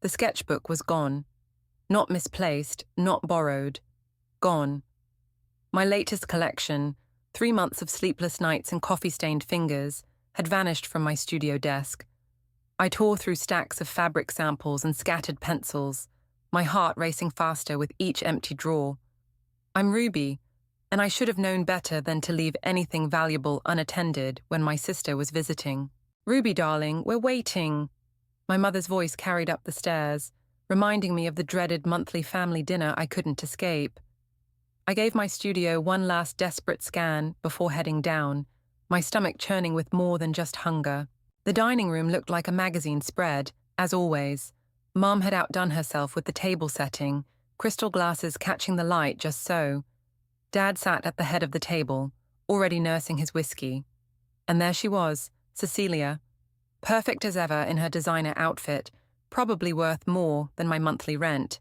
The sketchbook was gone. Not misplaced, not borrowed. Gone. My latest collection, 3 months of sleepless nights and coffee-stained fingers, had vanished from my studio desk. I tore through stacks of fabric samples and scattered pencils, my heart racing faster with each empty drawer. I'm Ruby, and I should have known better than to leave anything valuable unattended when my sister was visiting. "Ruby, darling, we're waiting." My mother's voice carried up the stairs, reminding me of the dreaded monthly family dinner I couldn't escape. I gave my studio one last desperate scan before heading down, my stomach churning with more than just hunger. The dining room looked like a magazine spread, as always. Mom had outdone herself with the table setting, crystal glasses catching the light just so. Dad sat at the head of the table, already nursing his whiskey. And there she was, Cecilia, perfect as ever in her designer outfit, probably worth more than my monthly rent.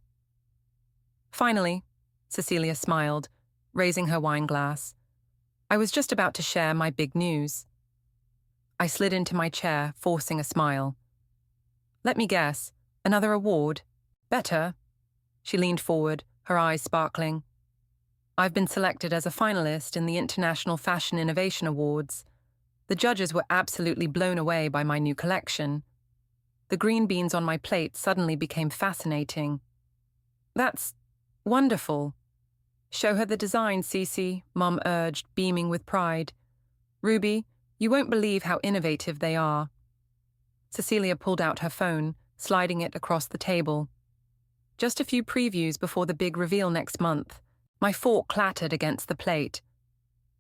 "Finally," Cecilia smiled, raising her wine glass. I was just about to share my big news. I slid into my chair, forcing a smile. "Let me guess, another award? Better." She leaned forward, her eyes sparkling. "I've been selected as a finalist in the International Fashion Innovation Awards. The judges were absolutely blown away by my new collection. The green beans on my plate suddenly became fascinating." "That's wonderful." "Show her the design, Cece," Mom urged, beaming with pride. "Ruby, you won't believe how innovative they are." Cecilia pulled out her phone, sliding it across the table. "Just a few previews before the big reveal next month." My fork clattered against the plate.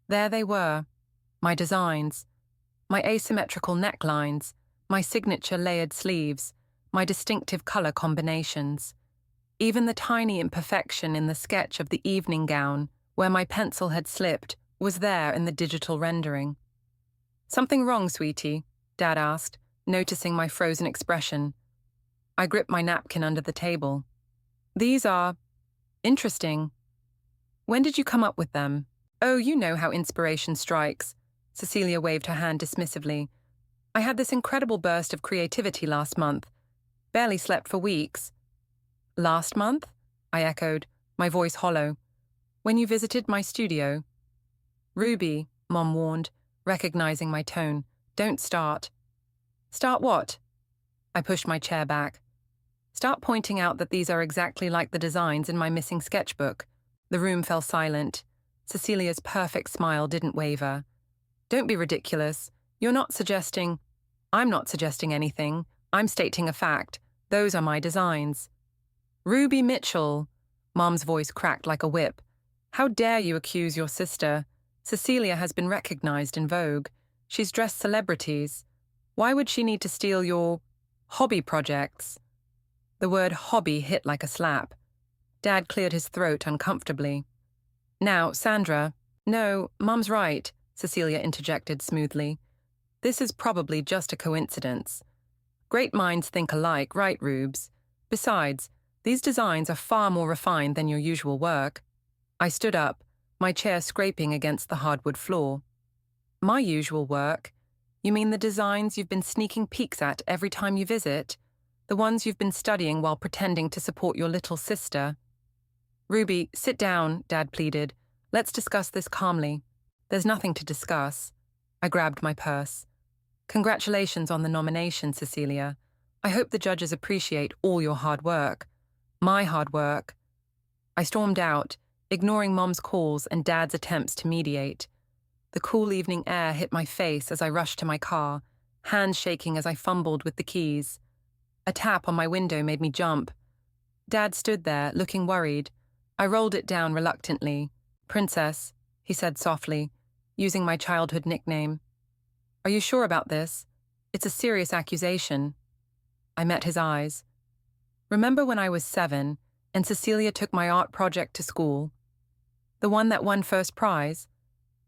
There they were, my designs, my asymmetrical necklines, my signature layered sleeves, my distinctive color combinations. Even the tiny imperfection in the sketch of the evening gown, where my pencil had slipped, was there in the digital rendering. "Something wrong, sweetie?" Dad asked, noticing my frozen expression. I gripped my napkin under the table. "These are interesting. When did you come up with them?" "Oh, you know how inspiration strikes." Cecilia waved her hand dismissively. "I had this incredible burst of creativity last month. Barely slept for weeks." "Last month?" I echoed, my voice hollow. "When you visited my studio?" "Ruby," Mom warned, recognizing my tone. "Don't start." "Start what?" I pushed my chair back. "Start pointing out that these are exactly like the designs in my missing sketchbook." The room fell silent. Cecilia's perfect smile didn't waver. "Don't be ridiculous. You're not suggesting—" "I'm not suggesting anything. I'm stating a fact. Those are my designs." "Ruby Mitchell," Mom's voice cracked like a whip. "How dare you accuse your sister? Cecilia has been recognized in Vogue. She's dressed celebrities. Why would she need to steal your hobby projects?" The word hobby hit like a slap. Dad cleared his throat uncomfortably. "Now, Sandra—" "No, Mom's right," Cecilia interjected smoothly. "This is probably just a coincidence. Great minds think alike, right, Rubes? Besides, these designs are far more refined than your usual work." I stood up, my chair scraping against the hardwood floor. "My usual work? You mean the designs you've been sneaking peeks at every time you visit? The ones you've been studying while pretending to support your little sister?" "Ruby, sit down," Dad pleaded. "Let's discuss this calmly." "There's nothing to discuss." I grabbed my purse. "Congratulations on the nomination, Cecilia. I hope the judges appreciate all your hard work." "My hard work." I stormed out, ignoring Mom's calls and Dad's attempts to mediate. The cool evening air hit my face as I rushed to my car, hands shaking as I fumbled with the keys. A tap on my window made me jump. Dad stood there, looking worried. I rolled it down reluctantly. "Princess," he said softly, using my childhood nickname. "Are you sure about this? It's a serious accusation." I met his eyes. "Remember when I was 7 and Cecilia took my art project to school? The one that won first prize?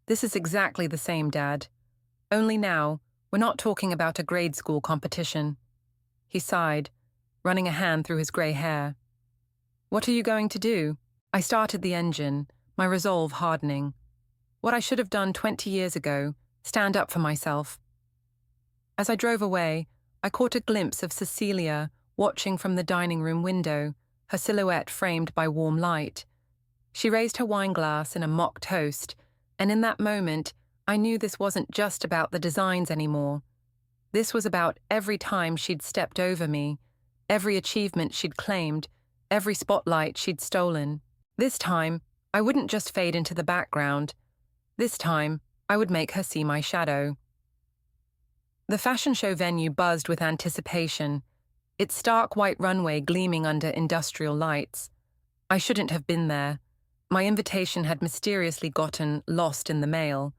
This is exactly the same, Dad. Only now, we're not talking about a grade school competition." He sighed, running a hand through his grey hair. "What are you going to do?" I started the engine, my resolve hardening. What I should have done 20 years ago, stand up for myself. As I drove away, I caught a glimpse of Cecilia, watching from the dining room window, her silhouette framed by warm light. She raised her wine glass in a mock toast, and in that moment, I knew this wasn't just about the designs anymore. This was about every time she'd stepped over me, every achievement she'd claimed, every spotlight she'd stolen. This time, I wouldn't just fade into the background. This time, I would make her see my shadow. The fashion show venue buzzed with anticipation, its stark white runway gleaming under industrial lights. I shouldn't have been there. My invitation had mysteriously gotten lost in the mail,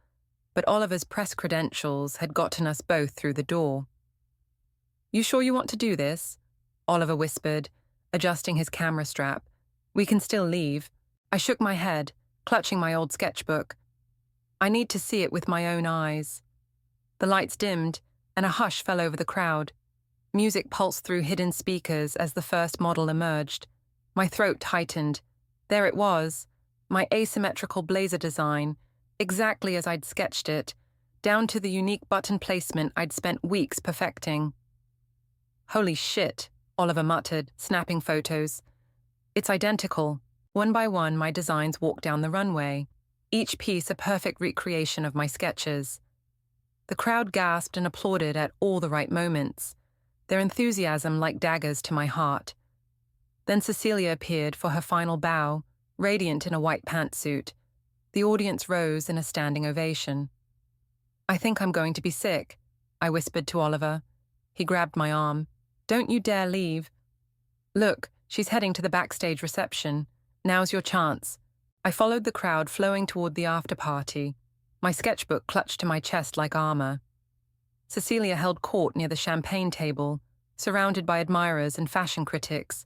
but Oliver's press credentials had gotten us both through the door. "You sure you want to do this?" Oliver whispered, adjusting his camera strap. "We can still leave." I shook my head, clutching my old sketchbook. "I need to see it with my own eyes." The lights dimmed, and a hush fell over the crowd. Music pulsed through hidden speakers as the first model emerged. My throat tightened. There it was, my asymmetrical blazer design, exactly as I'd sketched it, down to the unique button placement I'd spent weeks perfecting. "Holy shit," Oliver muttered, snapping photos. "It's identical." One by one, my designs walked down the runway, each piece a perfect recreation of my sketches. The crowd gasped and applauded at all the right moments, their enthusiasm like daggers to my heart. Then Cecilia appeared for her final bow, radiant in a white pantsuit. The audience rose in a standing ovation. "I think I'm going to be sick," I whispered to Oliver. He grabbed my arm. "Don't you dare leave." "Look, she's heading to the backstage reception. Now's your chance." I followed the crowd flowing toward the after-party, my sketchbook clutched to my chest like armor. Cecilia held court near the champagne table, surrounded by admirers and fashion critics.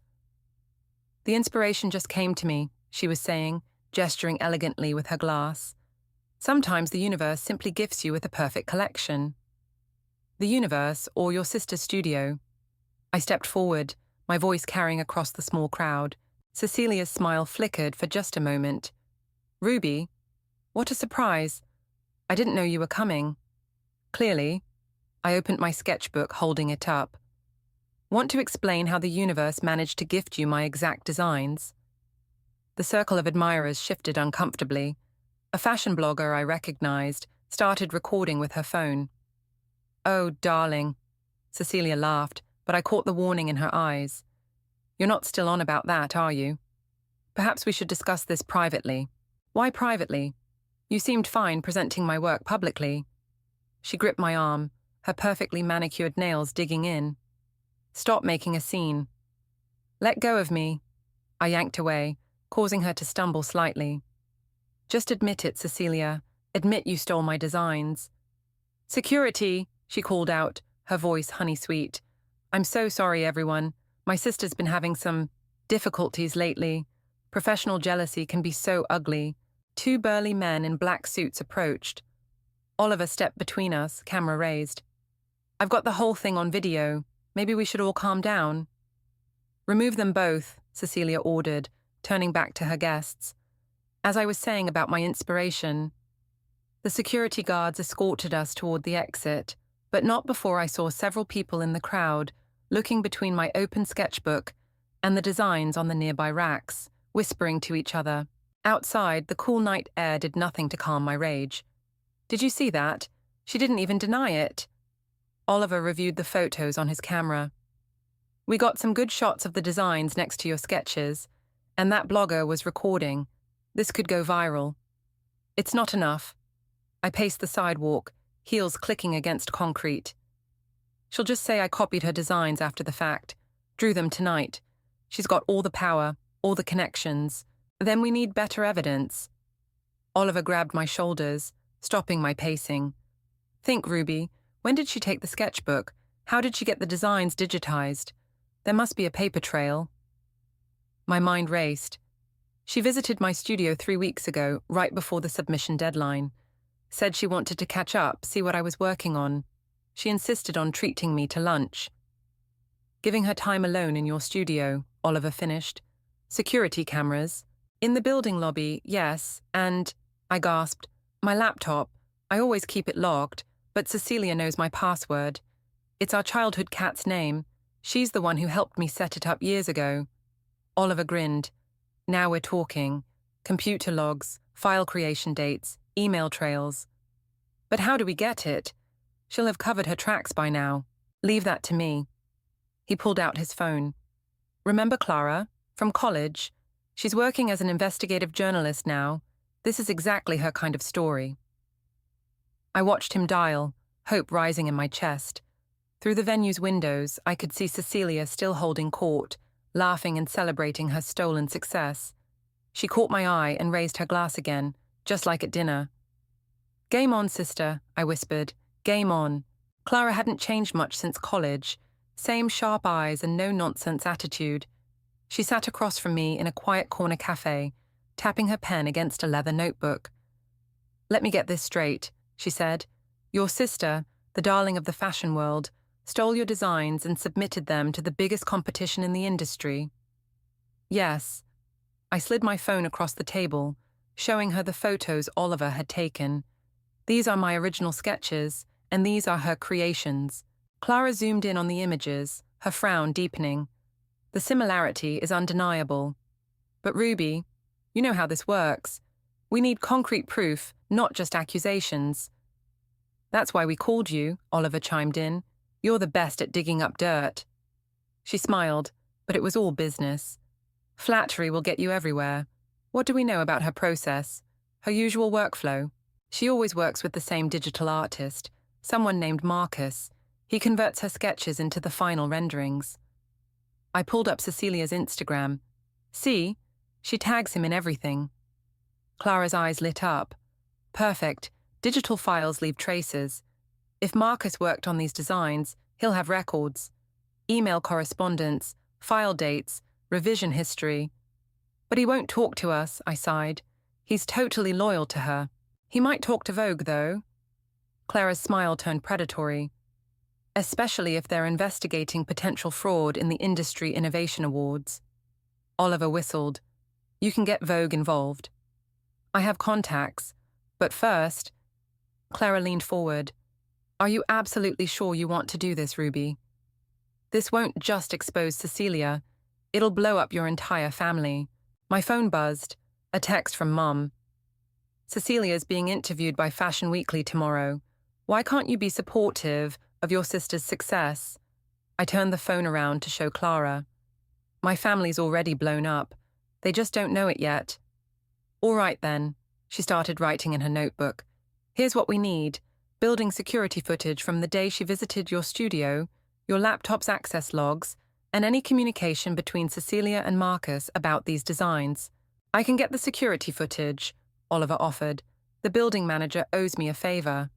"The inspiration just came to me," she was saying, gesturing elegantly with her glass. "Sometimes the universe simply gifts you with a perfect collection." "The universe or your sister's studio?" I stepped forward, my voice carrying across the small crowd. Cecilia's smile flickered for just a moment. "Ruby, what a surprise. I didn't know you were coming." "Clearly." I opened my sketchbook, holding it up. "Want to explain how the universe managed to gift you my exact designs?" The circle of admirers shifted uncomfortably. A fashion blogger I recognized started recording with her phone. "Oh, darling." Cecilia laughed, but I caught the warning in her eyes. "You're not still on about that, are you? Perhaps we should discuss this privately." "Why privately? You seemed fine presenting my work publicly." She gripped my arm, her perfectly manicured nails digging in. "Stop making a scene." "Let go of me." I yanked away, causing her to stumble slightly. "Just admit it, Cecilia. Admit you stole my designs." "Security," she called out, her voice honey-sweet. "I'm so sorry, everyone. My sister's been having some difficulties lately. Professional jealousy can be so ugly." Two burly men in black suits approached. Oliver stepped between us, camera raised. "I've got the whole thing on video. Maybe we should all calm down." "Remove them both," Cecilia ordered, turning back to her guests. As I was saying about my inspiration, the security guards escorted us toward the exit, but not before I saw several people in the crowd looking between my open sketchbook and the designs on the nearby racks, whispering to each other. Outside, the cool night air did nothing to calm my rage. "Did you see that? She didn't even deny it." Oliver reviewed the photos on his camera. "We got some good shots of the designs next to your sketches, and that blogger was recording. This could go viral." "It's not enough." I paced the sidewalk, heels clicking against concrete. "She'll just say I copied her designs after the fact, drew them tonight. She's got all the power, all the connections. Then we need better evidence." Oliver grabbed my shoulders, stopping my pacing. "Think, Ruby, when did she take the sketchbook? How did she get the designs digitized? There must be a paper trail." My mind raced. She visited my studio 3 weeks ago, right before the submission deadline. Said she wanted to catch up, see what I was working on. She insisted on treating me to lunch. "Giving her time alone in your studio," Oliver finished. "Security cameras. In the building lobby, yes, and," I gasped, "my laptop. I always keep it logged, but Cecilia knows my password. It's our childhood cat's name. She's the one who helped me set it up years ago. Oliver grinned. Now we're talking. Computer logs, file creation dates, email trails. But how do we get it? She'll have covered her tracks by now. Leave that to me. He pulled out his phone. Remember Clara? From college? She's working as an investigative journalist now. This is exactly her kind of story. I watched him dial, hope rising in my chest. Through the venue's windows, I could see Cecilia still holding court, laughing and celebrating her stolen success. She caught my eye and raised her glass again, just like at dinner. Game on, sister, I whispered. Game on. Clara hadn't changed much since college. Same sharp eyes and no-nonsense attitude. She sat across from me in a quiet corner cafe, tapping her pen against a leather notebook. Let me get this straight, she said. Your sister, the darling of the fashion world, stole your designs and submitted them to the biggest competition in the industry. Yes. I slid my phone across the table, showing her the photos Oliver had taken. These are my original sketches, and these are her creations. Clara zoomed in on the images, her frown deepening. The similarity is undeniable. But Ruby, you know how this works. We need concrete proof, not just accusations. That's why we called you, Oliver chimed in. You're the best at digging up dirt. She smiled, but it was all business. Flattery will get you everywhere. What do we know about her process? Her usual workflow? She always works with the same digital artist, someone named Marcus. He converts her sketches into the final renderings. I pulled up Cecilia's Instagram. See? She tags him in everything. Clara's eyes lit up. Perfect. Digital files leave traces. If Marcus worked on these designs, he'll have records. Email correspondence, file dates, revision history. But he won't talk to us, I sighed. He's totally loyal to her. He might talk to Vogue, though. Clara's smile turned predatory. Especially if they're investigating potential fraud in the Industry Innovation Awards. Oliver whistled. You can get Vogue involved. I have contacts, but first... Clara leaned forward. Are you absolutely sure you want to do this, Ruby? This won't just expose Cecilia. It'll blow up your entire family. My phone buzzed. A text from Mum. Cecilia's being interviewed by Fashion Weekly tomorrow. Why can't you be supportive of your sister's success? I turned the phone around to show Clara. My family's already blown up. They just don't know it yet. All right then, she started writing in her notebook. Here's what we need. Building security footage from the day she visited your studio, your laptop's access logs, and any communication between Cecilia and Marcus about these designs. I can get the security footage, Oliver offered. The building manager owes me a favor.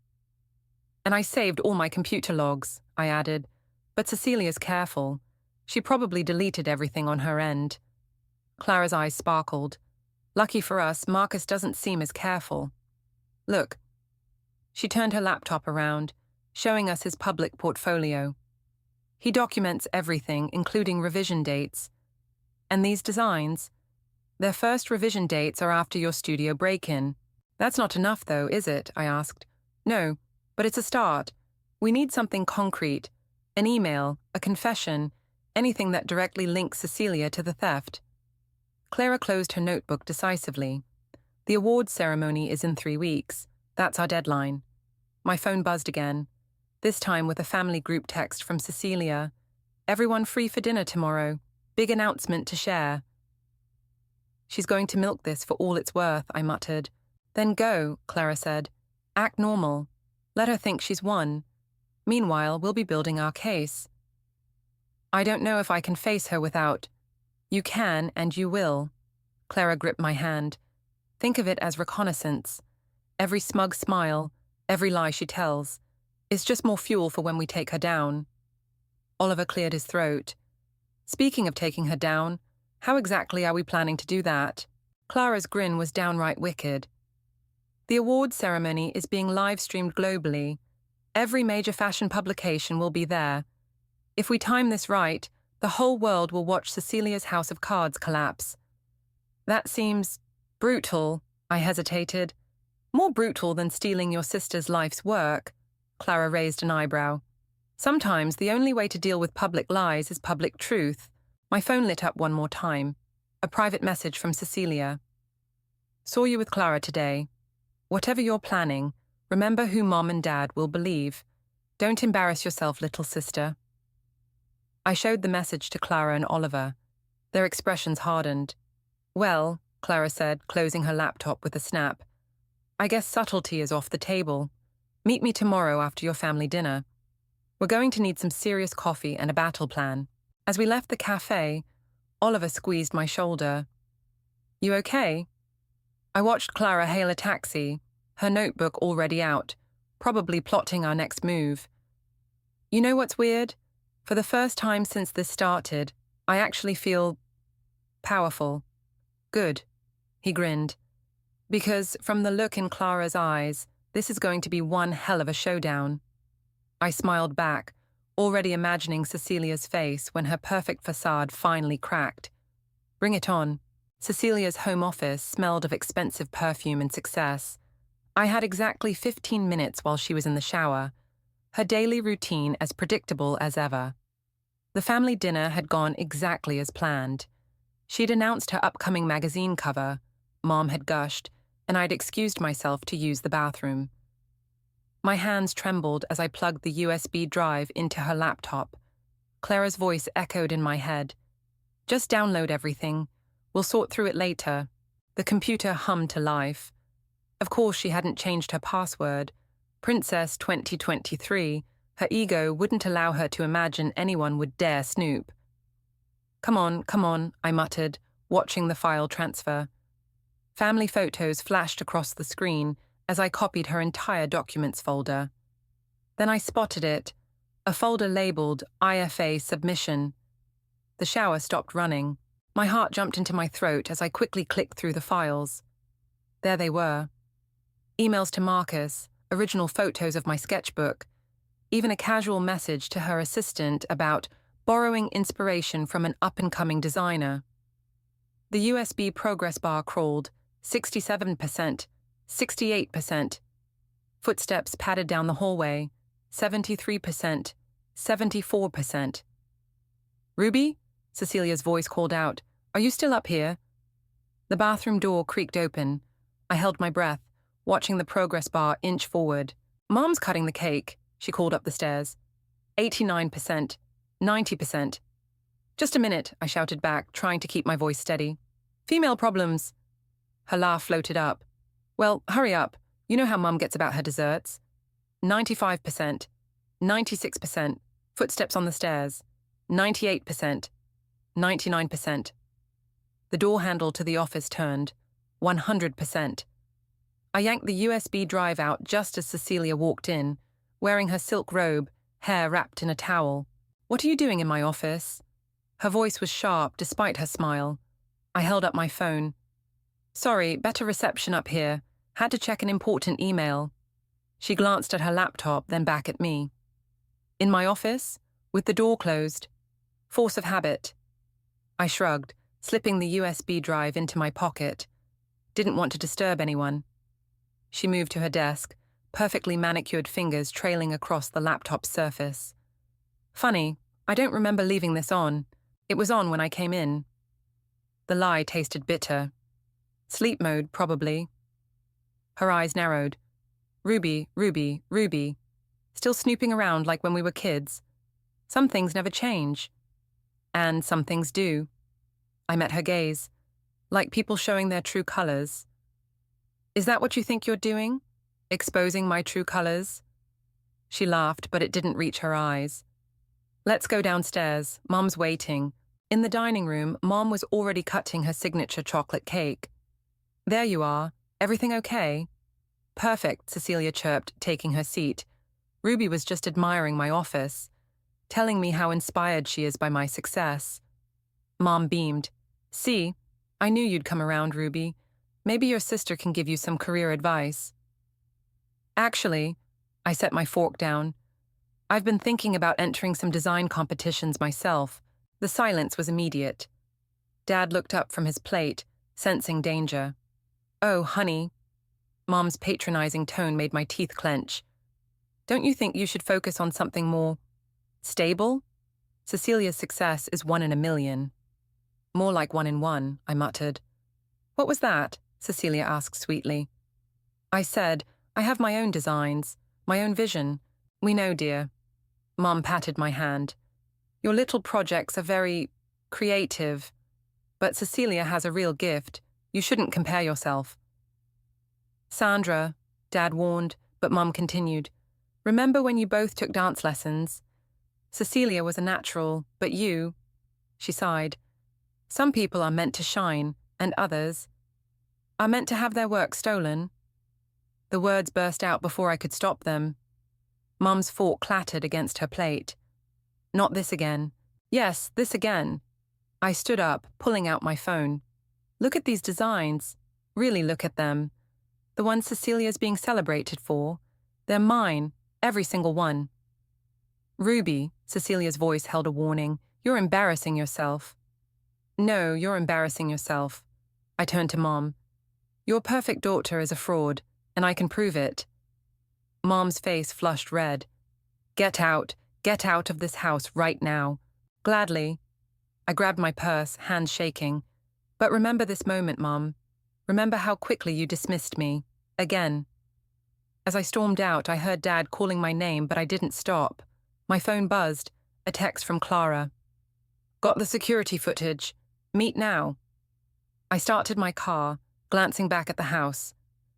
And I saved all my computer logs, I added. But Cecilia's careful. She probably deleted everything on her end. Clara's eyes sparkled. Lucky for us, Marcus doesn't seem as careful. Look. She turned her laptop around, showing us his public portfolio. He documents everything, including revision dates. And these designs? Their first revision dates are after your studio break-in. That's not enough, though, is it? I asked. No, but it's a start. We need something concrete. An email, a confession, anything that directly links Cecilia to the theft. Clara closed her notebook decisively. The awards ceremony is in 3 weeks. That's our deadline. My phone buzzed again, this time with a family group text from Cecilia. Everyone free for dinner tomorrow. Big announcement to share. She's going to milk this for all it's worth, I muttered. Then go, Clara said. Act normal. Let her think she's won. Meanwhile, we'll be building our case. I don't know if I can face her without... You can and you will. Clara gripped my hand. Think of it as reconnaissance. Every smug smile, every lie she tells, is just more fuel for when we take her down. Oliver cleared his throat. Speaking of taking her down, how exactly are we planning to do that? Clara's grin was downright wicked. The awards ceremony is being live-streamed globally. Every major fashion publication will be there. If we time this right, the whole world will watch Cecilia's house of cards collapse. That seems brutal, I hesitated. More brutal than stealing your sister's life's work. Clara raised an eyebrow. Sometimes the only way to deal with public lies is public truth. My phone lit up one more time. A private message from Cecilia. Saw you with Clara today. Whatever you're planning, remember who Mom and Dad will believe. Don't embarrass yourself, little sister. I showed the message to Clara and Oliver. Their expressions hardened. Well, Clara said, closing her laptop with a snap, I guess subtlety is off the table. Meet me tomorrow after your family dinner. We're going to need some serious coffee and a battle plan. As we left the cafe, Oliver squeezed my shoulder. You okay? I watched Clara hail a taxi, her notebook already out, probably plotting our next move. You know what's weird? For the first time since this started, I actually feel powerful. Good. He grinned. Because from the look in Clara's eyes, this is going to be one hell of a showdown. I smiled back, already imagining Cecilia's face when her perfect facade finally cracked. Bring it on. Cecilia's home office smelled of expensive perfume and success. I had exactly 15 minutes while she was in the shower, her daily routine as predictable as ever. The family dinner had gone exactly as planned. She'd announced her upcoming magazine cover, Mom had gushed, and I'd excused myself to use the bathroom. My hands trembled as I plugged the USB drive into her laptop. Clara's voice echoed in my head. Just download everything. We'll sort through it later. The computer hummed to life. Of course, she hadn't changed her password. Princess 2023. Her ego wouldn't allow her to imagine anyone would dare snoop. Come on, I muttered, watching the file transfer. Family photos flashed across the screen as I copied her entire documents folder. Then I spotted it, a folder labeled IFA Submission. The shower stopped running. My heart jumped into my throat as I quickly clicked through the files. There they were. Emails to Marcus, original photos of my sketchbook, even a casual message to her assistant about borrowing inspiration from an up-and-coming designer. The USB progress bar crawled, 67%, 68%. Footsteps padded down the hallway, 73%, 74%. Ruby? Cecilia's voice called out. Are you still up here? The bathroom door creaked open. I held my breath, watching the progress bar inch forward. Mom's cutting the cake, she called up the stairs. 89%, 90%. Just a minute, I shouted back, trying to keep my voice steady. Female problems. Her laugh floated up. Well, hurry up. You know how Mum gets about her desserts. 95%, 96%, footsteps on the stairs. 98%, 99%. The door handle to the office turned. 100%. I yanked the USB drive out just as Cecilia walked in, wearing her silk robe, hair wrapped in a towel. What are you doing in my office? Her voice was sharp despite her smile. I held up my phone. Sorry, better reception up here. Had to check an important email. She glanced at her laptop, then back at me. In my office? With the door closed? Force of habit. I shrugged, slipping the USB drive into my pocket. Didn't want to disturb anyone. She moved to her desk, perfectly manicured fingers trailing across the laptop's surface. Funny, I don't remember leaving this on. It was on when I came in. The lie tasted bitter. Sleep mode, probably. Her eyes narrowed. Ruby, Ruby, Ruby. Still snooping around like when we were kids. Some things never change. And some things do. I met her gaze. Like people showing their true colors. Is that what you think you're doing? Exposing my true colors? She laughed, but it didn't reach her eyes. Let's go downstairs. Mom's waiting. In the dining room, Mom was already cutting her signature chocolate cake. There you are. Everything okay? Perfect, Cecilia chirped, taking her seat. Ruby was just admiring my office, telling me how inspired she is by my success. Mom beamed. See, I knew you'd come around, Ruby. Maybe your sister can give you some career advice. Actually, I set my fork down. I've been thinking about entering some design competitions myself. The silence was immediate. Dad looked up from his plate, sensing danger. Oh, honey. Mom's patronizing tone made my teeth clench. Don't you think you should focus on something more Stable? Cecilia's success is 1 in a million. More like 1 in 1, I muttered. What was that? Cecilia asked sweetly. I said, I have my own designs, my own vision. We know, dear. Mom patted my hand. Your little projects are very creative, but Cecilia has a real gift. You shouldn't compare yourself. Sandra, Dad warned, but Mum continued. Remember when you both took dance lessons? Cecilia was a natural, but you, she sighed. Some people are meant to shine, and others are meant to have their work stolen. The words burst out before I could stop them. Mum's fork clattered against her plate. Not this again. Yes, this again. I stood up, pulling out my phone. Look at these designs. Really look at them. The ones Cecilia's being celebrated for. They're mine, every single one. Ruby, Cecilia's voice held a warning. You're embarrassing yourself. No, you're embarrassing yourself. I turned to Mom. Your perfect daughter is a fraud, and I can prove it. Mom's face flushed red. Get out of this house right now. Gladly. I grabbed my purse, hands shaking. But remember this moment, Mom. Remember how quickly you dismissed me. Again. As I stormed out, I heard Dad calling my name, but I didn't stop. My phone buzzed. A text from Clara. Got the security footage. Meet now. I started my car, glancing back at the house.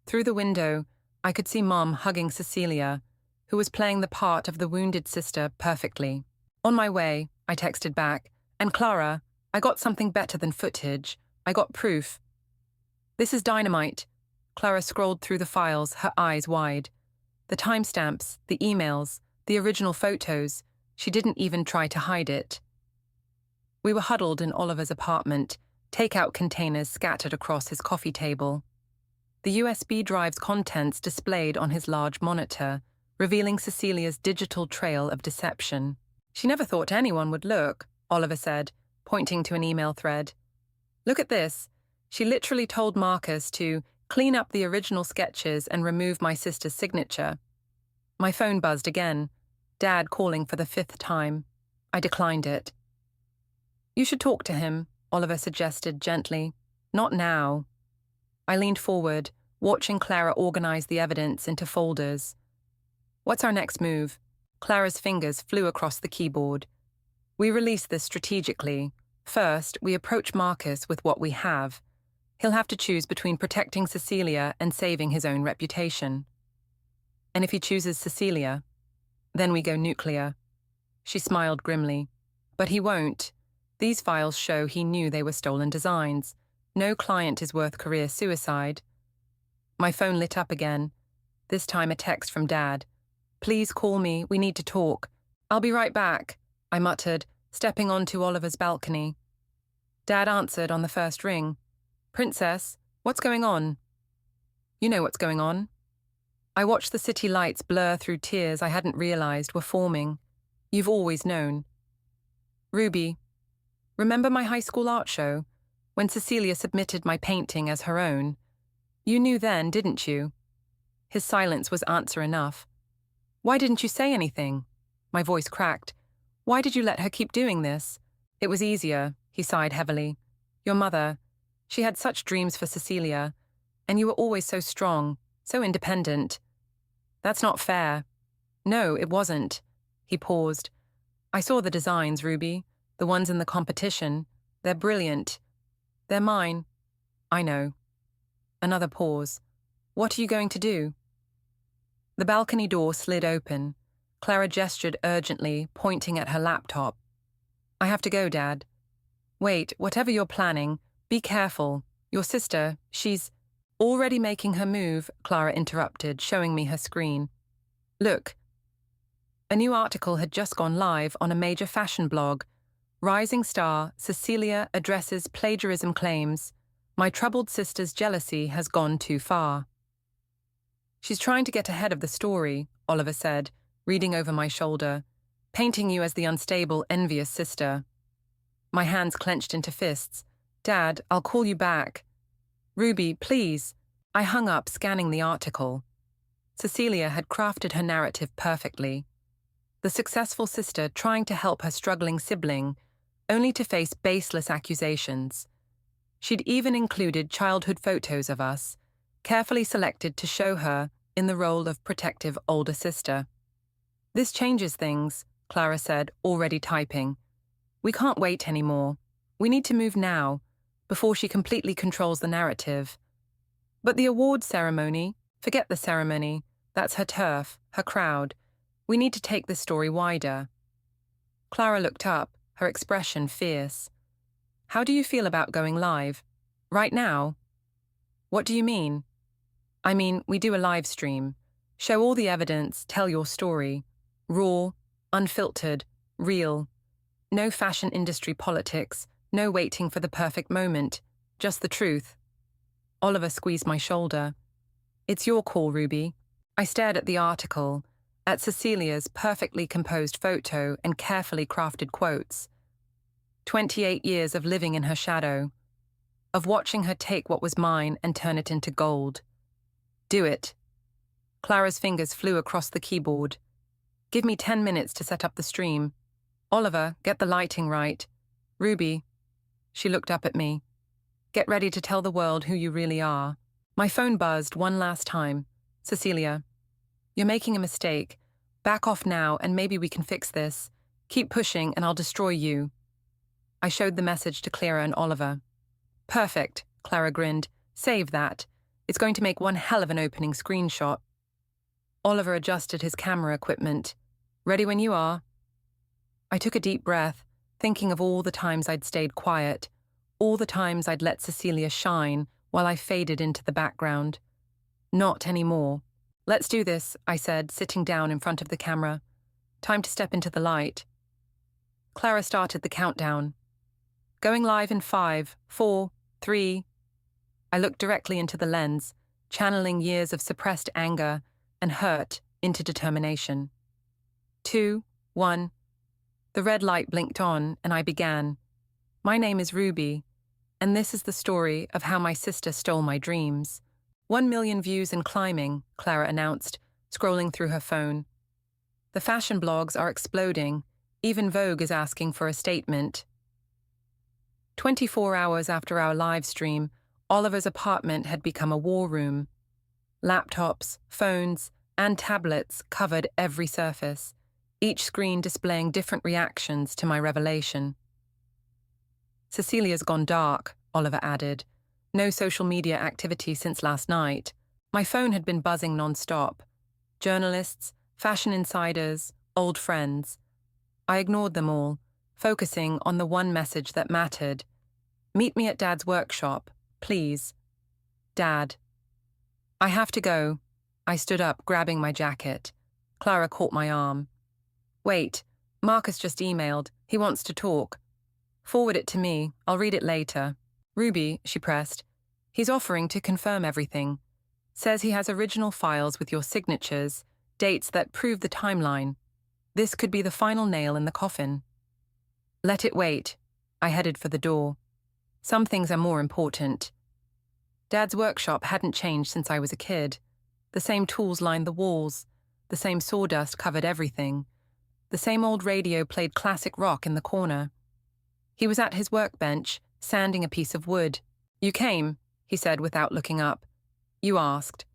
Through the window, I could see Mom hugging Cecilia, who was playing the part of the wounded sister perfectly. On my way, I texted back, and Clara, I got something better than footage. I got proof. This is dynamite. Clara scrolled through the files, her eyes wide. The timestamps, the emails, the original photos. She didn't even try to hide it. We were huddled in Oliver's apartment, takeout containers scattered across his coffee table. The USB drive's contents displayed on his large monitor, revealing Cecilia's digital trail of deception. She never thought anyone would look, Oliver said, pointing to an email thread. Look at this. She literally told Marcus to clean up the original sketches and remove my sister's signature. My phone buzzed again, Dad calling for the 5th time. I declined it. You should talk to him, Oliver suggested gently. Not now. I leaned forward, watching Clara organize the evidence into folders. What's our next move? Clara's fingers flew across the keyboard. We release this strategically. First, we approach Marcus with what we have. He'll have to choose between protecting Cecilia and saving his own reputation. And if he chooses Cecilia, then we go nuclear. She smiled grimly. But he won't. These files show he knew they were stolen designs. No client is worth career suicide. My phone lit up again. This time a text from Dad. Please call me, we need to talk. I'll be right back, I muttered, stepping onto Oliver's balcony. Dad answered on the first ring. Princess, what's going on? You know what's going on. I watched the city lights blur through tears I hadn't realized were forming. You've always known. Ruby, remember my high school art show? When Cecilia submitted my painting as her own? You knew then, didn't you? His silence was answer enough. Why didn't you say anything? My voice cracked. Why did you let her keep doing this? It was easier, he sighed heavily. Your mother, she had such dreams for Cecilia, and you were always so strong, so independent. That's not fair. No, it wasn't. He paused. I saw the designs, Ruby, the ones in the competition. They're brilliant. They're mine. I know. Another pause. What are you going to do? The balcony door slid open. Clara gestured urgently, pointing at her laptop. I have to go, Dad. Wait, whatever you're planning, be careful. Your sister, she's already making her move, Clara interrupted, showing me her screen. Look. A new article had just gone live on a major fashion blog. Rising star, Cecilia addresses plagiarism claims. My troubled sister's jealousy has gone too far. She's trying to get ahead of the story, Oliver said, reading over my shoulder, painting you as the unstable, envious sister. My hands clenched into fists. Dad, I'll call you back. Ruby, please. I hung up, scanning the article. Cecilia had crafted her narrative perfectly. the successful sister trying to help her struggling sibling, only to face baseless accusations. She'd even included childhood photos of us, carefully selected to show her in the role of protective older sister. "This changes things," Clara said, already typing. "We can't wait anymore. We need to move now, before she completely controls the narrative." "But the awards ceremony, forget the ceremony. That's her turf, her crowd. We need to take this story wider." Clara looked up, her expression fierce. "How do you feel about going live? Right now?" "What do you mean?" "I mean, we do a live stream. Show all the evidence, tell your story. Raw, unfiltered, real. No fashion industry politics, no waiting for the perfect moment. Just the truth." Oliver squeezed my shoulder. "It's your call, Ruby." I stared at the article, at Cecilia's perfectly composed photo and carefully crafted quotes. 28 years of living in her shadow, of watching her take what was mine and turn it into gold. "Do it." Clara's fingers flew across the keyboard. "Give me 10 minutes to set up the stream. Oliver, get the lighting right. Ruby." She looked up at me. "Get ready to tell the world who you really are." My phone buzzed one last time. "Cecilia, you're making a mistake. Back off now and maybe we can fix this. Keep pushing and I'll destroy you." I showed the message to Clara and Oliver. "Perfect," Clara grinned. "Save that. It's going to make one hell of an opening screenshot." Oliver adjusted his camera equipment. "Ready when you are." I took a deep breath, thinking of all the times I'd stayed quiet, all the times I'd let Cecilia shine while I faded into the background. Not anymore. "Let's do this," I said, sitting down in front of the camera. "Time to step into the light." Clara started the countdown. "Going live in 5, 4, 3. I looked directly into the lens, channeling years of suppressed anger and hurt into determination. 2, 1. The red light blinked on, and I began. "My name is Ruby, and this is the story of how my sister stole my dreams." 1 million views and climbing, Clara announced, scrolling through her phone. "The fashion blogs are exploding. Even Vogue is asking for a statement." 24 hours after our live stream, Oliver's apartment had become a war room. Laptops, phones, and tablets covered every surface, each screen displaying different reactions to my revelation. "Cecilia's gone dark," Oliver added. "No social media activity since last night." My phone had been buzzing non-stop. Journalists, fashion insiders, old friends. I ignored them all, focusing on the one message that mattered. "Meet me at Dad's workshop, please." "Dad." "I have to go." I stood up, grabbing my jacket. Clara caught my arm. "Wait, Marcus just emailed. He wants to talk." "Forward it to me. I'll read it later." "Ruby," she pressed. "He's offering to confirm everything. Says he has original files with your signatures, dates that prove the timeline. This could be the final nail in the coffin." "Let it wait." I headed for the door. "Some things are more important." Dad's workshop hadn't changed since I was a kid. The same tools lined the walls. The same sawdust covered everything. The same old radio played classic rock in the corner. He was at his workbench, sanding a piece of wood. "You came," he said without looking up. "You asked."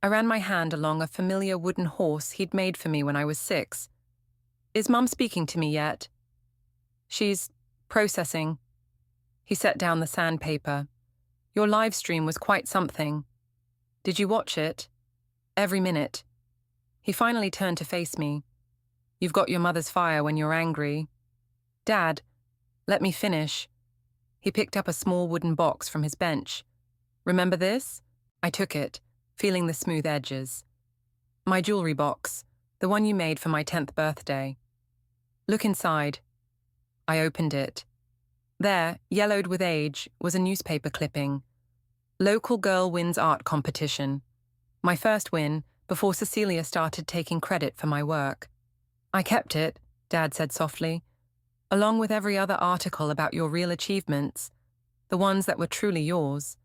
I ran my hand along a familiar wooden horse he'd made for me when I was 6. "Is Mum speaking to me yet?" "She's processing." He set down the sandpaper. "Your live stream was quite something." "Did you watch it?" "Every minute." He finally turned to face me. "You've got your mother's fire when you're angry." "Dad, let me finish." He picked up a small wooden box from his bench. "Remember this?" I took it, feeling the smooth edges. "My jewelry box, the one you made for my 10th birthday." "Look inside." I opened it. There, yellowed with age, was a newspaper clipping. "Local girl wins art competition." My first win, before Cecilia started taking credit for my work. "I kept it," Dad said softly, "along with every other article about your real achievements, the ones that were truly yours."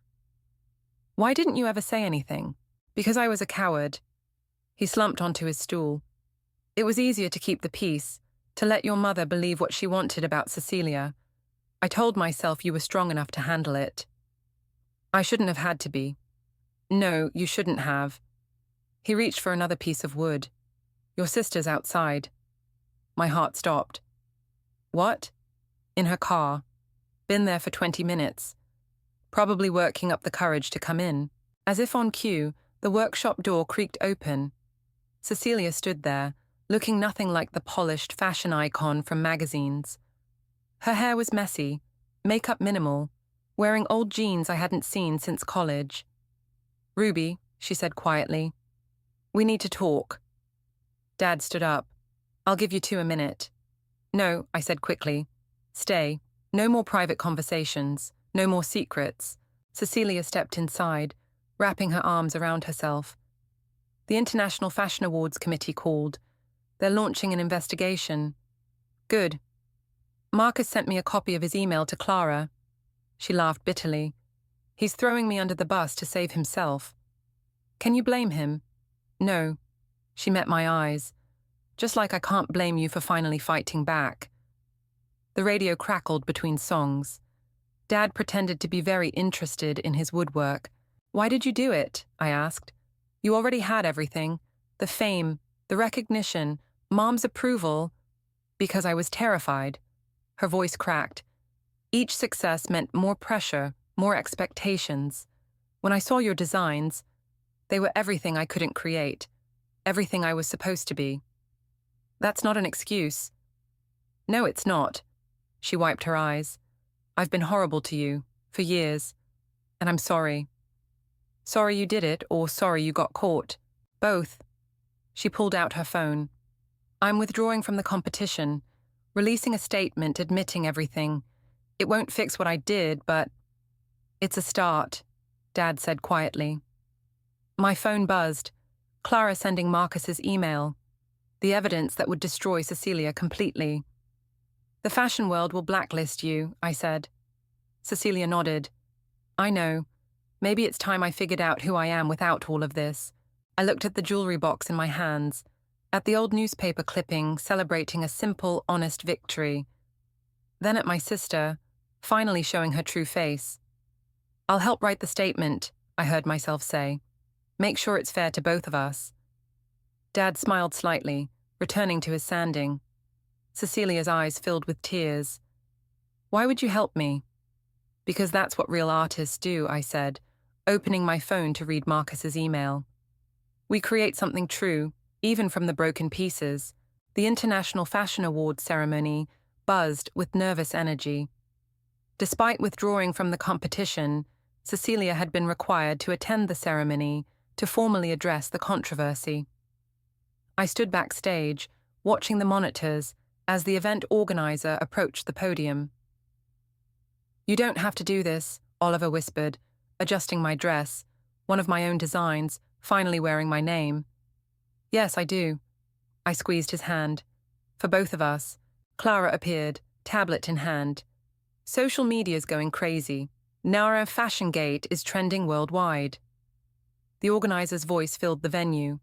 "Why didn't you ever say anything?" "Because I was a coward." He slumped onto his stool. It was easier to keep the peace, to let your mother believe what she wanted about Cecilia. I told myself you were strong enough to handle it. I shouldn't have had to be. No, you shouldn't have. He reached for another piece of wood. Your sister's outside. My heart stopped. What? In her car. Been there for 20 minutes. Probably working up the courage to come in. As if on cue, the workshop door creaked open. Cecilia stood there, looking nothing like the polished fashion icon from magazines. Her hair was messy, makeup minimal, wearing old jeans I hadn't seen since college. "Ruby," she said quietly, "we need to talk." Dad stood up. "I'll give you 2 a minute." "No," I said quickly. "Stay. No more private conversations. No more secrets." Cecilia stepped inside, wrapping her arms around herself. "The International Fashion Awards Committee called. They're launching an investigation." "Good. Marcus sent me a copy of his email to Clara." She laughed bitterly. "He's throwing me under the bus to save himself." "Can you blame him?" "No." She met my eyes. "Just like I can't blame you for finally fighting back." The radio crackled between songs. Dad pretended to be very interested in his woodwork. "Why did you do it?" I asked. "You already had everything. The fame, the recognition, Mom's approval." "Because I was terrified." Her voice cracked. "Each success meant more pressure, more expectations. When I saw your designs, they were everything I couldn't create, everything I was supposed to be." "That's not an excuse." "No, it's not." She wiped her eyes. "I've been horrible to you, for years, and I'm sorry." "Sorry you did it, or sorry you got caught?" "Both." She pulled out her phone. "I'm withdrawing from the competition, releasing a statement admitting everything. It won't fix what I did, but..." "It's a start," Dad said quietly. My phone buzzed. Clara sending Marcus's email. The evidence that would destroy Cecilia completely. "The fashion world will blacklist you," I said. Cecilia nodded. "I know. Maybe it's time I figured out who I am without all of this." I looked at the jewelry box in my hands, at the old newspaper clipping celebrating a simple, honest victory. Then at my sister, finally showing her true face. "I'll help write the statement," I heard myself say. "Make sure it's fair to both of us." Dad smiled slightly, returning to his sanding. Cecilia's eyes filled with tears. "Why would you help me?" "Because that's what real artists do," I said, opening my phone to read Marcus's email. "We create something true, even from the broken pieces." The International Fashion Awards ceremony buzzed with nervous energy. Despite withdrawing from the competition, Cecilia had been required to attend the ceremony to formally address the controversy. I stood backstage, watching the monitors as the event organizer approached the podium. "You don't have to do this," Oliver whispered, adjusting my dress, one of my own designs, finally wearing my name. "Yes, I do." I squeezed his hand. "For both of us." Clara appeared, tablet in hand. "Social media's going crazy. Nara Fashion Gate is trending worldwide." The organizer's voice filled the venue.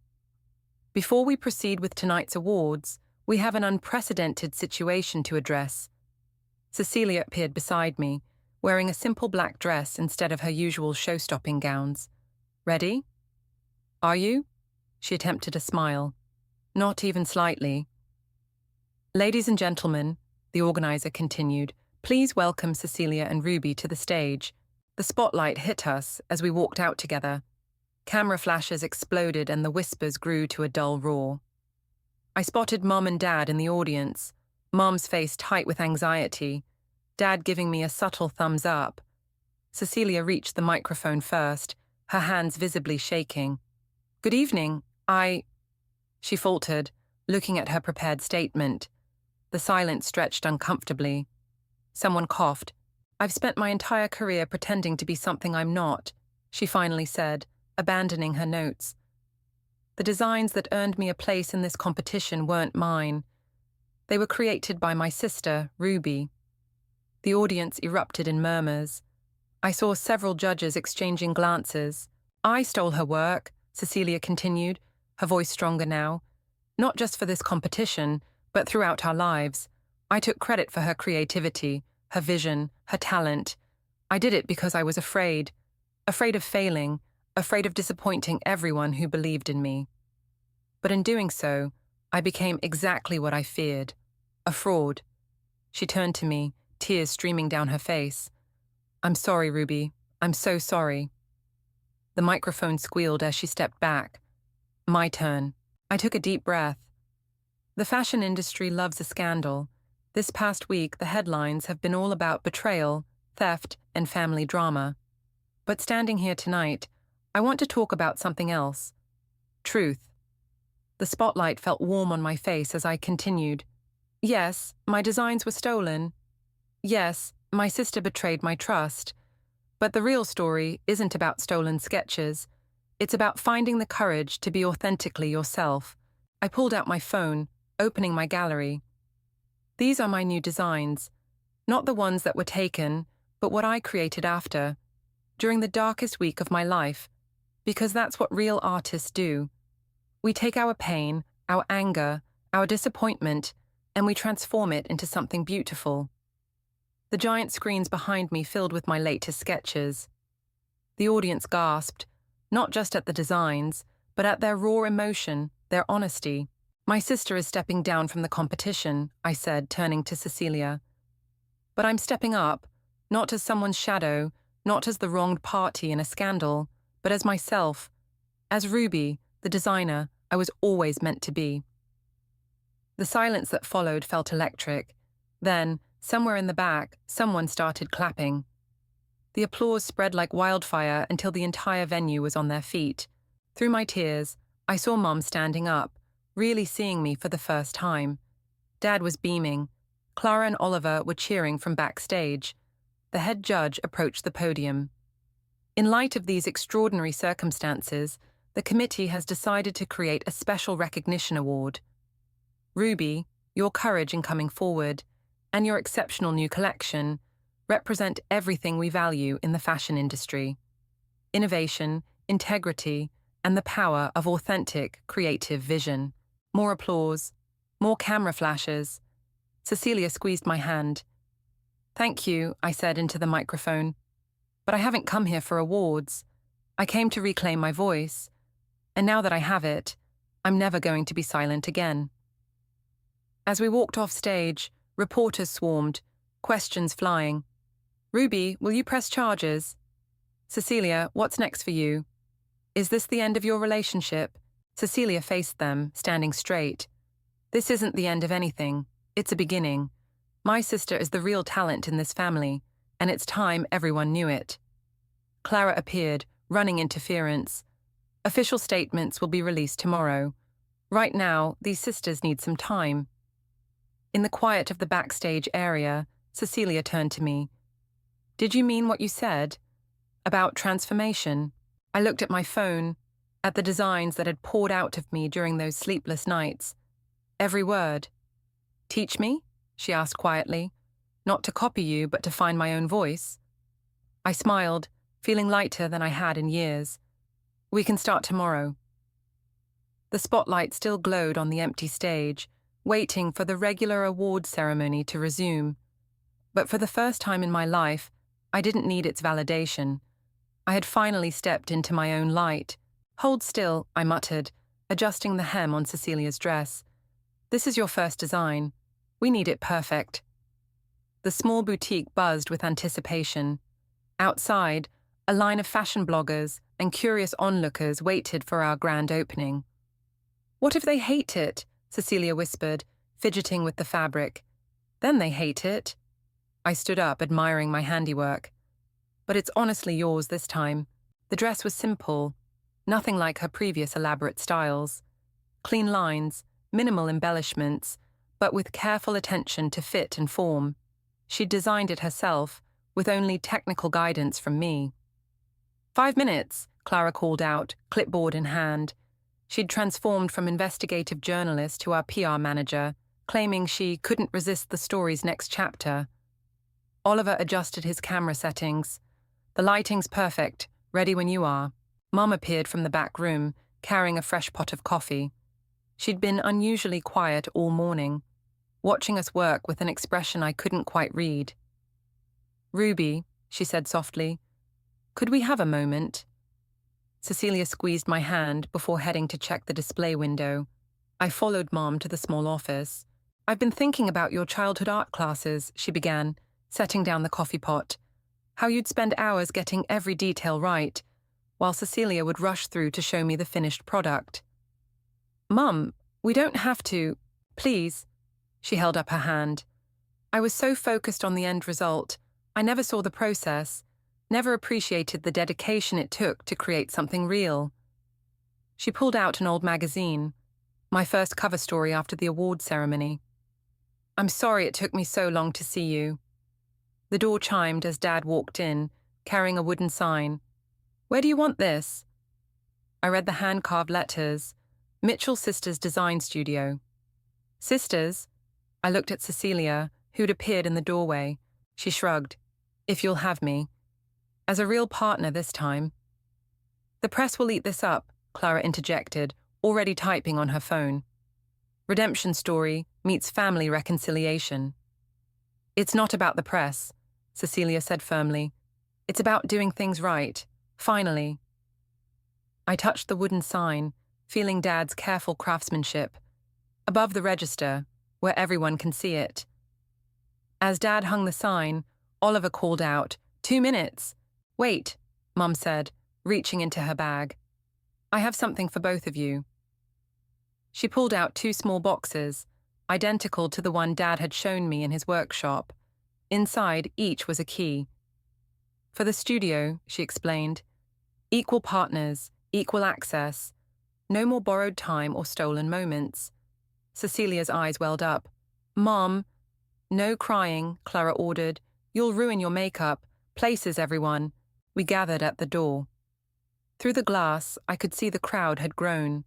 "Before we proceed with tonight's awards, we have an unprecedented situation to address." Cecilia appeared beside me, wearing a simple black dress instead of her usual show-stopping gowns. "Ready?" "Are you?" She attempted a smile. "Not even slightly." "Ladies and gentlemen," the organizer continued, "please welcome Cecilia and Ruby to the stage." The spotlight hit us as we walked out together. Camera flashes exploded and the whispers grew to a dull roar. I spotted Mom and Dad in the audience, Mom's face tight with anxiety, Dad giving me a subtle thumbs up. Cecilia reached the microphone first, her hands visibly shaking. "Good evening, She faltered, looking at her prepared statement. The silence stretched uncomfortably. Someone coughed. "I've spent my entire career pretending to be something I'm not," she finally said, abandoning her notes. "The designs that earned me a place in this competition weren't mine. They were created by my sister, Ruby." The audience erupted in murmurs. I saw several judges exchanging glances. "I stole her work," Cecilia continued, her voice stronger now. Not just for this competition, but throughout our lives. I took credit for her creativity, her vision, her talent. I did it because I was afraid. Afraid of failing, afraid of disappointing everyone who believed in me. But in doing so, I became exactly what I feared, a fraud. She turned to me, tears streaming down her face. "I'm sorry, Ruby. I'm so sorry." The microphone squealed as she stepped back. My turn. I took a deep breath. The fashion industry loves a scandal. This past week, the headlines have been all about betrayal, theft, and family drama. But standing here tonight, I want to talk about something else. Truth. The spotlight felt warm on my face as I continued. Yes, my designs were stolen. Yes, my sister betrayed my trust. But the real story isn't about stolen sketches. It's about finding the courage to be authentically yourself. I pulled out my phone, opening my gallery. These are my new designs. Not the ones that were taken, but what I created after, during the darkest week of my life, because that's what real artists do. We take our pain, our anger, our disappointment, and we transform it into something beautiful. The giant screens behind me filled with my latest sketches. The audience gasped, not just at the designs, but at their raw emotion, their honesty. "My sister is stepping down from the competition," I said, turning to Cecilia. "But I'm stepping up, not as someone's shadow, not as the wronged party in a scandal, but as myself, as Ruby, the designer I was always meant to be." The silence that followed felt electric. Then, somewhere in the back, someone started clapping. The applause spread like wildfire until the entire venue was on their feet. Through my tears, I saw Mom standing up, really seeing me for the first time. Dad was beaming. Clara and Oliver were cheering from backstage. The head judge approached the podium. In light of these extraordinary circumstances, the committee has decided to create a special recognition award. Ruby, your courage in coming forward, and your exceptional new collection represent everything we value in the fashion industry: innovation, integrity, and the power of authentic, creative vision. More applause, more camera flashes. Cecilia squeezed my hand. "Thank you," I said into the microphone. "But I haven't come here for awards. I came to reclaim my voice. And now that I have it, I'm never going to be silent again." As we walked off stage, reporters swarmed, questions flying. "Ruby, will you press charges?" "Cecilia, what's next for you?" "Is this the end of your relationship?" Cecilia faced them, standing straight. "This isn't the end of anything. It's a beginning. My sister is the real talent in this family, and it's time everyone knew it." Clara appeared, running interference. "Official statements will be released tomorrow. Right now, these sisters need some time." In the quiet of the backstage area, Cecilia turned to me. "Did you mean what you said? About transformation?" I looked at my phone, at the designs that had poured out of me during those sleepless nights. Every word. "Teach me?" she asked quietly. "Not to copy you, but to find my own voice?" I smiled, feeling lighter than I had in years. "We can start tomorrow." The spotlight still glowed on the empty stage, waiting for the regular award ceremony to resume. But for the first time in my life, I didn't need its validation. I had finally stepped into my own light. "Hold still," I muttered, adjusting the hem on Cecilia's dress. "This is your first design. We need it perfect." The small boutique buzzed with anticipation. Outside, a line of fashion bloggers and curious onlookers waited for our grand opening. "What if they hate it?" Cecilia whispered, fidgeting with the fabric. "Then they hate it." I stood up, admiring my handiwork. "But it's honestly yours this time." The dress was simple, nothing like her previous elaborate styles. Clean lines, minimal embellishments, but with careful attention to fit and form. She'd designed it herself, with only technical guidance from me. 5 minutes, Clara called out, clipboard in hand. She'd transformed from investigative journalist to our PR manager, claiming she couldn't resist the story's next chapter. Oliver adjusted his camera settings. "The lighting's perfect, ready when you are." Mum appeared from the back room, carrying a fresh pot of coffee. She'd been unusually quiet all morning, watching us work with an expression I couldn't quite read. "Ruby," she said softly, "could we have a moment?" Cecilia squeezed my hand before heading to check the display window. I followed Mom to the small office. "I've been thinking about your childhood art classes," she began, setting down the coffee pot. "How you'd spend hours getting every detail right, while Cecilia would rush through to show me the finished product." "Mum, we don't have to. Please." She held up her hand. "I was so focused on the end result, I never saw the process, never appreciated the dedication it took to create something real." She pulled out an old magazine, my first cover story after the award ceremony. "I'm sorry it took me so long to see you." The door chimed as Dad walked in, carrying a wooden sign. "Where do you want this?" I read the hand-carved letters, Mitchell Sisters Design Studio. "Sisters?" I looked at Cecilia, who'd appeared in the doorway. She shrugged. "If you'll have me. As a real partner this time." "The press will eat this up," Clara interjected, already typing on her phone. "Redemption story meets family reconciliation." "It's not about the press," Cecilia said firmly. "It's about doing things right, finally." I touched the wooden sign, feeling Dad's careful craftsmanship. Above the register, where everyone can see it. As Dad hung the sign, Oliver called out, "2 minutes." "Wait," Mum said, reaching into her bag. "I have something for both of you." She pulled out 2 small boxes, identical to the one Dad had shown me in his workshop. Inside each was a key. "For the studio," she explained. "Equal partners, equal access. No more borrowed time or stolen moments." Cecilia's eyes welled up. "Mom." "No crying," Clara ordered. "You'll ruin your makeup. Places, everyone." We gathered at the door. Through the glass, I could see the crowd had grown.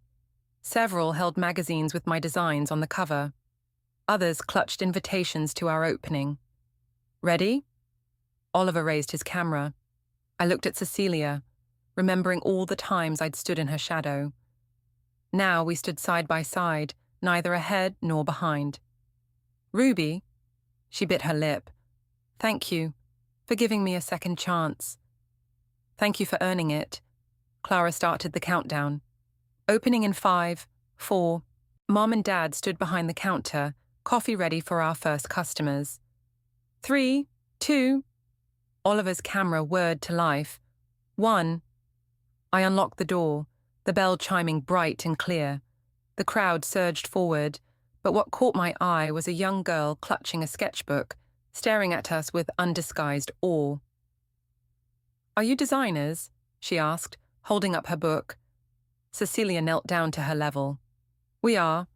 Several held magazines with my designs on the cover. Others clutched invitations to our opening. "Ready?" Oliver raised his camera. I looked at Cecilia, remembering all the times I'd stood in her shadow. Now we stood side by side, neither ahead nor behind. "Ruby," she bit her lip. "Thank you for giving me a second chance." "Thank you for earning it." Clara started the countdown. Opening in 5, 4. Mom and Dad stood behind the counter, coffee ready for our first customers. 3, 2. Oliver's camera whirred to life. 1. I unlocked the door, the bell chiming bright and clear. The crowd surged forward, but what caught my eye was a young girl clutching a sketchbook, staring at us with undisguised awe. "Are you designers?" she asked, holding up her book. Cecilia knelt down to her level. "We are.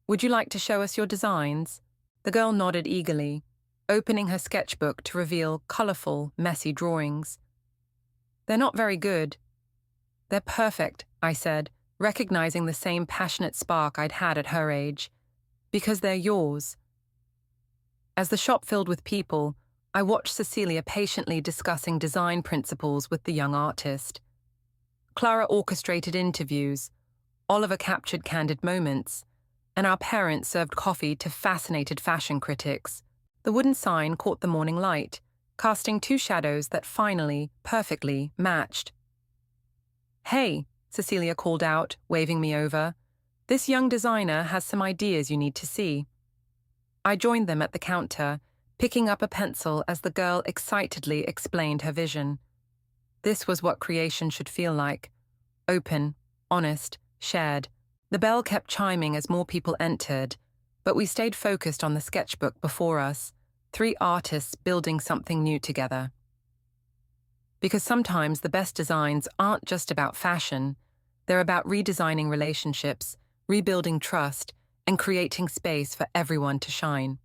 Would you like to show us your designs?" The girl nodded eagerly, opening her sketchbook to reveal colorful, messy drawings. "They're not very good." "They're perfect," I said, recognizing the same passionate spark I'd had at her age. "Because they're yours." As the shop filled with people, I watched Cecilia patiently discussing design principles with the young artist. Clara orchestrated interviews, Oliver captured candid moments, and our parents served coffee to fascinated fashion critics. The wooden sign caught the morning light, casting 2 shadows that finally, perfectly, matched. "Hey," Cecilia called out, waving me over. "This young designer has some ideas you need to see." I joined them at the counter, picking up a pencil as the girl excitedly explained her vision. This was what creation should feel like. Open, honest, shared. The bell kept chiming as more people entered, but we stayed focused on the sketchbook before us, 3 artists building something new together. Because sometimes the best designs aren't just about fashion, they're about redesigning relationships, rebuilding trust, and creating space for everyone to shine.